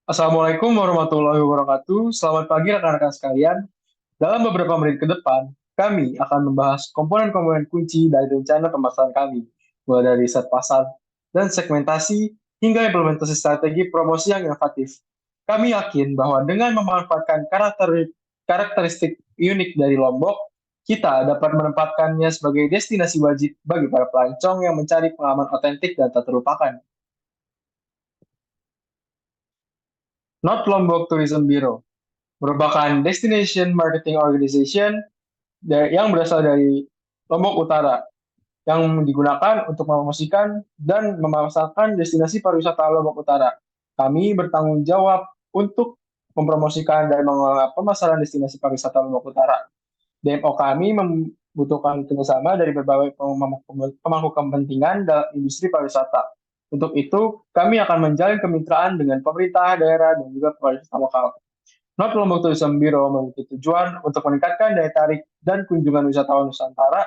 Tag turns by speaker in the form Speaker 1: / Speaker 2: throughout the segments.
Speaker 1: Assalamualaikum warahmatullahi wabarakatuh. Selamat pagi rekan-rekan sekalian. Dalam beberapa menit ke depan, kami akan membahas komponen-komponen kunci dari rencana pemasaran kami, mulai dari riset pasar dan segmentasi hingga implementasi strategi promosi yang inovatif. Kami yakin bahwa dengan memanfaatkan karakteristik unik dari Lombok, kita dapat menempatkannya sebagai destinasi wajib bagi para pelancong yang mencari pengalaman otentik dan tak terlupakan. Not Lombok Tourism Bureau merupakan destination marketing organization yang berasal dari Lombok Utara yang digunakan untuk mempromosikan dan memasarkan destinasi pariwisata Lombok Utara. Kami bertanggung jawab untuk mempromosikan dan mengelola pemasaran destinasi pariwisata Lombok Utara. DMO kami membutuhkan kerjasama dari berbagai pemangku kepentingan dalam industri pariwisata. Untuk itu, kami akan menjalin kemitraan dengan pemerintah daerah dan juga pariwisata lokal. Not Lombok Tourism Bureau memiliki tujuan untuk meningkatkan daya tarik dan kunjungan wisatawan Nusantara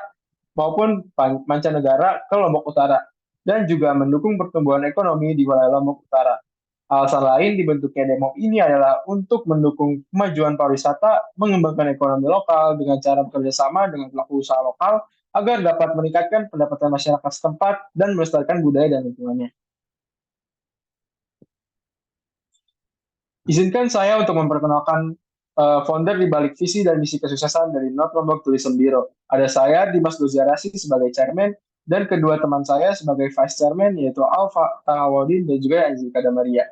Speaker 1: maupun mancanegara ke Lombok Utara dan juga mendukung pertumbuhan ekonomi di wilayah Lombok Utara. Alasan lain dibentuknya demo ini adalah untuk mendukung kemajuan pariwisata, mengembangkan ekonomi lokal dengan cara bekerja sama dengan pelaku usaha lokal agar dapat meningkatkan pendapatan masyarakat setempat dan melestarikan budaya dan lingkungannya. Izinkan saya untuk memperkenalkan founder di balik visi dan misi kesuksesan dari Not Lombok Tourism Bureau. Ada saya, Dimas Luziarasi, sebagai chairman, dan kedua teman saya sebagai vice chairman, yaitu Alfa Tahawadin dan juga Angelika Damaria.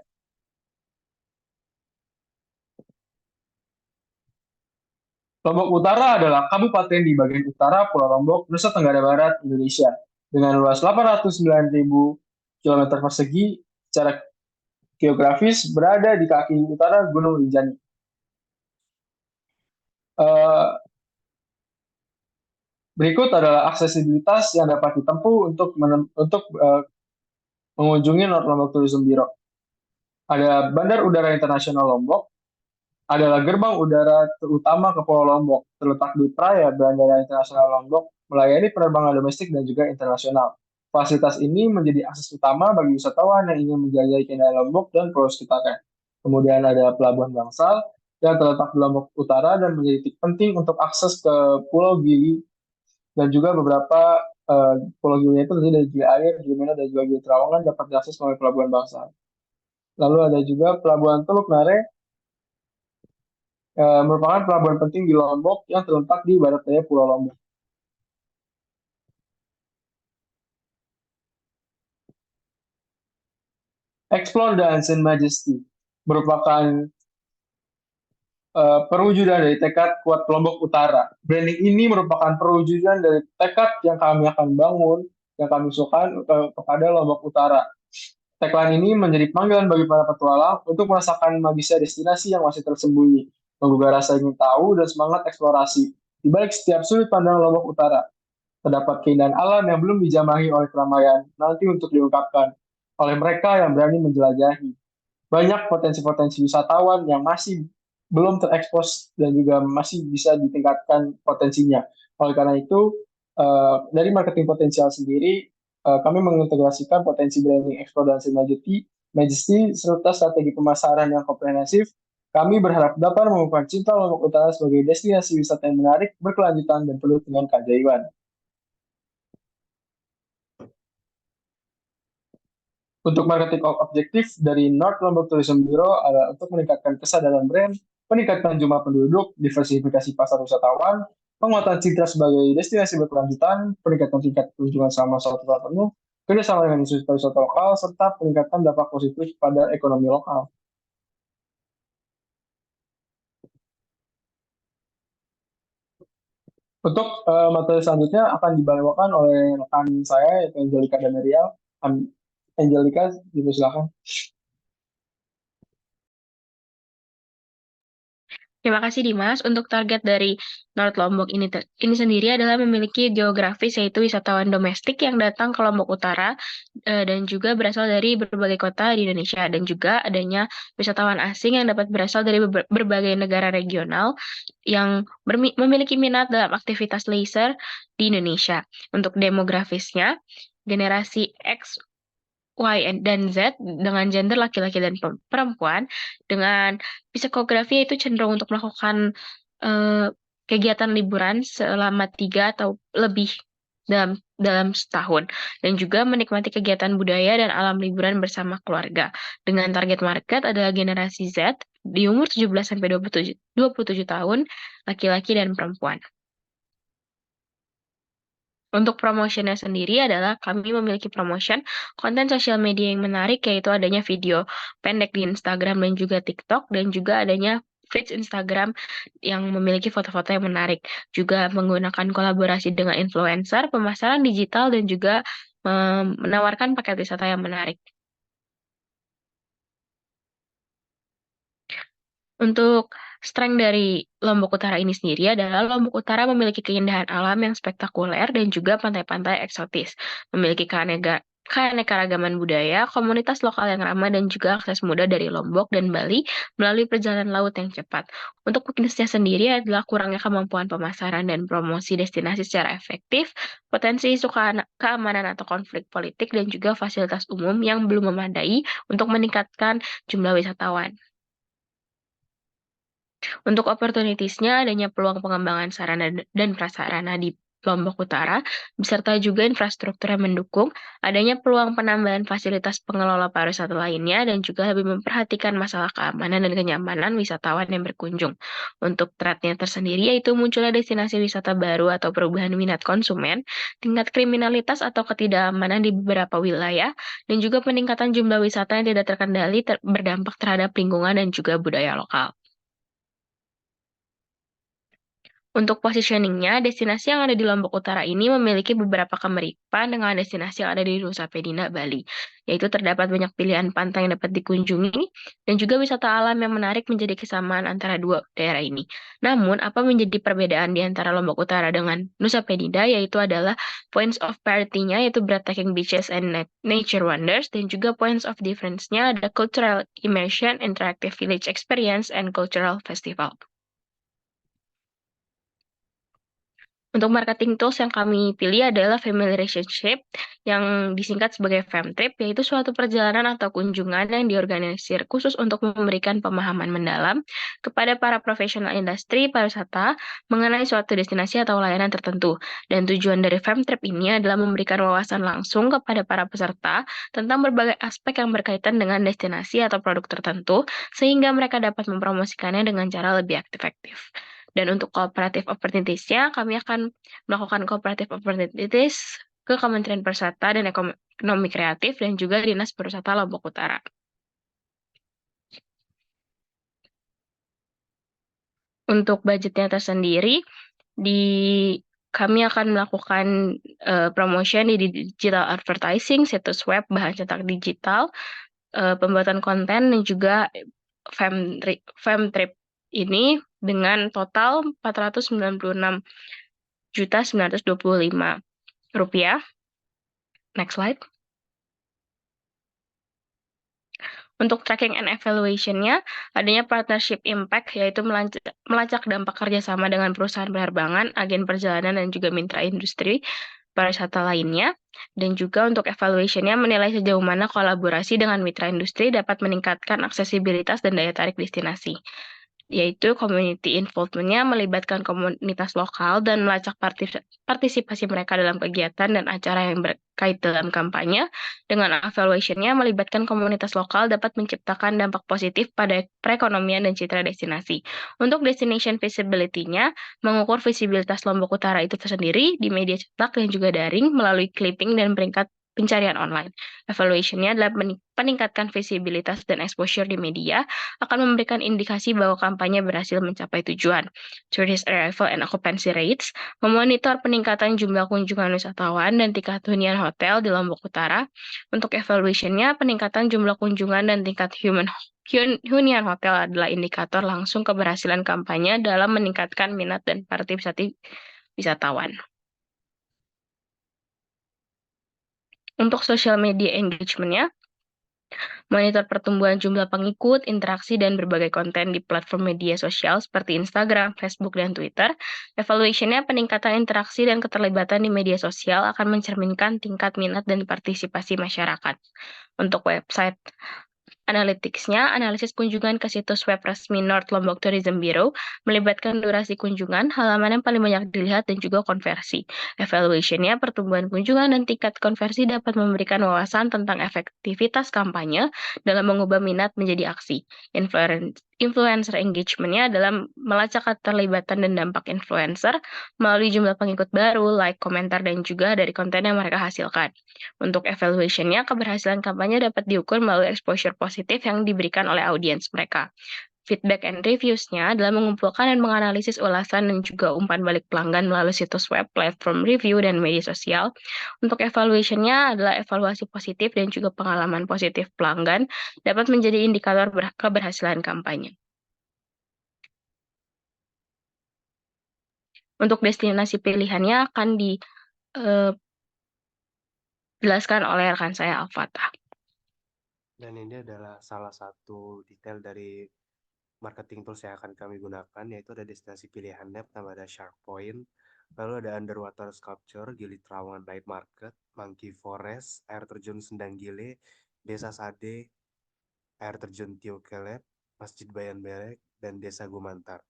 Speaker 1: Lombok Utara adalah kabupaten di bagian utara Pulau Lombok, Nusa Tenggara Barat, Indonesia. Dengan luas 809.000 km persegi, secara geografis berada di kaki utara Gunung Rinjani. Eh, Berikut adalah aksesibilitas yang dapat ditempuh untuk mengunjungi Lombok Tourism Bureau. Ada Bandar Udara Internasional Lombok, adalah gerbang udara terutama ke Pulau Lombok, terletak di Praia Bandara Internasional Lombok, melayani penerbangan domestik dan juga internasional. Fasilitas ini menjadi akses utama bagi wisatawan yang ingin menjelajahi keindahan Lombok dan Pulau sekitarnya. Kemudian ada Pelabuhan Bangsal yang terletak di Lombok Utara dan menjadi titik penting untuk akses ke Pulau Gili dan juga beberapa Pulau Gili itu terdiri dari Gili Air, Gili Meno, dan juga Gili Trawangan dapat diakses melalui Pelabuhan Bangsal. Lalu ada juga Pelabuhan Teluk Nare, merupakan pelabuhan penting di Lombok yang terletak di barat daya Pulau Lombok. Explore the Ancient Majesty merupakan perwujudan dari tekad kuat Lombok Utara. Branding ini merupakan perwujudan dari tekad yang kami akan bangun, yang kami usulkan kepada Lombok Utara. Tagline ini menjadi panggilan bagi para petualang untuk merasakan magisnya destinasi yang masih tersembunyi, menggugah rasa ingin tahu dan semangat eksplorasi. Di balik setiap sudut pandang Lombok Utara, terdapat keindahan alam yang belum dijamahi oleh keramaian, nanti untuk diungkapkan oleh mereka yang berani menjelajahi. Banyak potensi-potensi wisatawan yang masih belum terekspos dan juga masih bisa ditingkatkan potensinya. Oleh karena itu, dari marketing potensial sendiri, kami mengintegrasikan potensi branding eksplorasi Majesty serta strategi pemasaran yang komprehensif. Kami berharap dapat membuka cinta Lombok Utara sebagai destinasi wisata yang menarik, berkelanjutan, dan penuh dengan keajaiban. Untuk marketing objektif dari North Lombok Tourism Bureau adalah untuk meningkatkan kesadaran brand, peningkatan jumlah penduduk, diversifikasi pasar wisatawan, penguatan citra sebagai destinasi berkelanjutan, peningkatan tingkat kunjungan selama suatu tahun penuh, kerjasama dengan institusi pariwisata lokal, serta peningkatan dampak positif pada ekonomi lokal. Untuk materi selanjutnya akan dibawakan oleh rekan saya, yaitu Angelika Danerial. Angelika, silakan.
Speaker 2: Terima kasih Dimas. Untuk target dari North Lombok ini sendiri adalah memiliki geografis yaitu wisatawan domestik yang datang ke Lombok Utara dan juga berasal dari berbagai kota di Indonesia dan juga adanya wisatawan asing yang dapat berasal dari berbagai negara regional yang memiliki minat dalam aktivitas leisure di Indonesia. Untuk demografisnya, generasi X dan Z dengan gender laki-laki dan perempuan, dengan psikografi itu cenderung untuk melakukan eh, kegiatan liburan selama 3 atau lebih dalam setahun, dan juga menikmati kegiatan budaya dan alam liburan bersama keluarga. Dengan target market adalah generasi Z di umur 17 sampai 27 tahun, laki-laki dan perempuan. Untuk promotionnya sendiri adalah kami memiliki promotion konten sosial media yang menarik, yaitu adanya video pendek di Instagram dan juga TikTok, dan juga adanya feeds Instagram yang memiliki foto-foto yang menarik. Juga menggunakan kolaborasi dengan influencer, pemasaran digital, dan juga menawarkan paket wisata yang menarik. Untuk strength dari Lombok Utara ini sendiri adalah Lombok Utara memiliki keindahan alam yang spektakuler dan juga pantai-pantai eksotis, memiliki keanekaragaman budaya, komunitas lokal yang ramah, dan juga akses mudah dari Lombok dan Bali melalui perjalanan laut yang cepat. Untuk weakness-nya sendiri adalah kurangnya kemampuan pemasaran dan promosi destinasi secara efektif, potensi isu keamanan atau konflik politik, dan juga fasilitas umum yang belum memadai untuk meningkatkan jumlah wisatawan. Untuk opportunities-nya adanya peluang pengembangan sarana dan prasarana di Lombok Utara, beserta juga infrastruktur yang mendukung, adanya peluang penambahan fasilitas pengelola pariwisata lainnya, dan juga lebih memperhatikan masalah keamanan dan kenyamanan wisatawan yang berkunjung. Untuk threat-nya tersendiri yaitu munculnya destinasi wisata baru atau perubahan minat konsumen, tingkat kriminalitas atau ketidakamanan di beberapa wilayah, dan juga peningkatan jumlah wisata yang tidak terkendali berdampak terhadap lingkungan dan juga budaya lokal. Untuk positioning-nya, destinasi yang ada di Lombok Utara ini memiliki beberapa kemiripan dengan destinasi yang ada di Nusa Penida, Bali. Yaitu terdapat banyak pilihan pantai yang dapat dikunjungi, dan juga wisata alam yang menarik menjadi kesamaan antara dua daerah ini. Namun, apa menjadi perbedaan di antara Lombok Utara dengan Nusa Penida, yaitu adalah points of parity-nya, yaitu breathtaking beaches and nature wonders, dan juga points of difference-nya ada cultural immersion, interactive village experience, and cultural festival. Untuk marketing tools yang kami pilih adalah Family Relationship, yang disingkat sebagai FamTrip, yaitu suatu perjalanan atau kunjungan yang diorganisir khusus untuk memberikan pemahaman mendalam kepada para profesional industri pariwisata mengenai suatu destinasi atau layanan tertentu. Dan tujuan dari FamTrip ini adalah memberikan wawasan langsung kepada para peserta tentang berbagai aspek yang berkaitan dengan destinasi atau produk tertentu, sehingga mereka dapat mempromosikannya dengan cara lebih efektif. Dan untuk cooperative opportunities-nya, kami akan melakukan cooperative opportunities ke Kementerian Pariwisata dan Ekonomi Kreatif dan juga Dinas Pariwisata Lombok Utara. Untuk budgetnya tersendiri, kami akan melakukan promotion di digital advertising, situs web, bahan cetak digital, pembuatan konten, dan juga FamTrip ini dengan total Rp496.925. Next slide. Untuk tracking and evaluation-nya, adanya partnership impact, yaitu melacak dampak kerjasama dengan perusahaan penerbangan, agen perjalanan, dan juga mitra industri pariwisata lainnya. Dan juga untuk evaluation-nya menilai sejauh mana kolaborasi dengan mitra industri dapat meningkatkan aksesibilitas dan daya tarik destinasi. Yaitu community involvement-nya melibatkan komunitas lokal dan melacak partisipasi mereka dalam kegiatan dan acara yang berkait dalam kampanye. Dengan evaluation-nya melibatkan komunitas lokal dapat menciptakan dampak positif pada perekonomian dan citra destinasi. Untuk destination visibility-nya, mengukur visibilitas Lombok Utara itu tersendiri di media cetak dan juga daring melalui clipping dan peringkat pencarian online. Evaluation-nya adalah peningkatkan visibilitas dan exposure di media, akan memberikan indikasi bahwa kampanye berhasil mencapai tujuan. Tourist arrival and occupancy rates, memonitor peningkatan jumlah kunjungan wisatawan dan tingkat hunian hotel di Lombok Utara. Untuk evaluation-nya, peningkatan jumlah kunjungan dan tingkat hunian hotel adalah indikator langsung keberhasilan kampanye dalam meningkatkan minat dan partisipasi wisatawan. Untuk social media engagement-nya, Monitor pertumbuhan jumlah pengikut, interaksi, dan berbagai konten di platform media sosial seperti Instagram, Facebook, dan Twitter. Evaluation-nya peningkatan interaksi dan keterlibatan di media sosial akan mencerminkan tingkat minat dan partisipasi masyarakat. Untuk website Analytics-nya, analisis kunjungan ke situs web resmi North Lombok Tourism Bureau melibatkan durasi kunjungan, halaman yang paling banyak dilihat, dan juga konversi. Evaluation-nya, pertumbuhan kunjungan dan tingkat konversi dapat memberikan wawasan tentang efektivitas kampanye dalam mengubah minat menjadi aksi. Influencer engagement-nya dalam melacak keterlibatan dan dampak influencer melalui jumlah pengikut baru, like, komentar, dan juga dari konten yang mereka hasilkan. Untuk evaluation-nya, keberhasilan kampanye dapat diukur melalui exposure positif yang diberikan oleh audiens mereka. Feedback and reviews-nya adalah mengumpulkan dan menganalisis ulasan dan juga umpan balik pelanggan melalui situs web, platform review, dan media sosial. Untuk evaluation-nya adalah evaluasi positif dan juga pengalaman positif pelanggan dapat menjadi indikator keberhasilan kampanye. Untuk destinasi pilihannya akan dijelaskan oleh rekan saya Al-Fatah.
Speaker 3: Dan ini adalah salah satu detail dari marketing tools yang akan kami gunakan, yaitu ada destinasi pilihannya. Pertama ada Shark Point, lalu ada Underwater Sculpture, Gili Trawangan Night Market, Monkey Forest, air terjun Sendang Gile, Desa Sade, air terjun Tio Kelep, Masjid Bayan Belek, dan Desa Gumantar.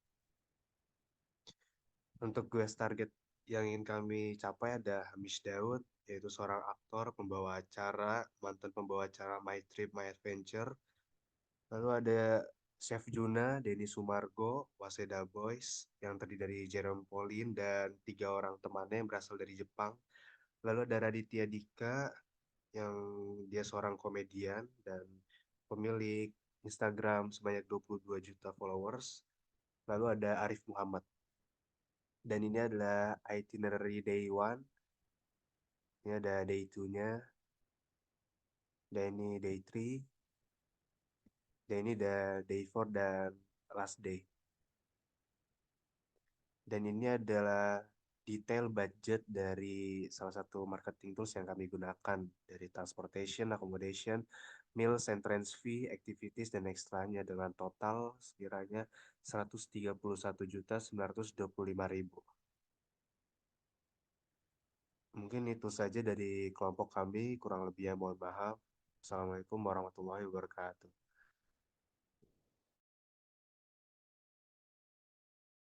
Speaker 3: Untuk quest target yang ingin kami capai ada Hamish Daud, yaitu seorang aktor, pembawa acara, mantan pembawa acara My Trip, My Adventure. Lalu ada Chef Juna, Denny Sumargo, Waseda Boys, yang terdiri dari Jerome Pauline dan 3 orang temannya yang berasal dari Jepang. Lalu ada Raditya Dika, yang dia seorang komedian dan pemilik Instagram sebanyak 22 juta followers. Lalu ada Arif Muhammad. Dan ini adalah itinerary day 1. Ini ada day 2-nya. Dan ini day 3. Dan ini ada day 4 dan last day. Dan ini adalah detail budget dari salah satu marketing tools yang kami gunakan, dari transportation, accommodation, meals, entrance fee, activities, dan ekstranya dengan total sekiranya 131.925.000. Mungkin itu saja dari kelompok kami, kurang lebihnya mohon maaf. Assalamualaikum warahmatullahi wabarakatuh.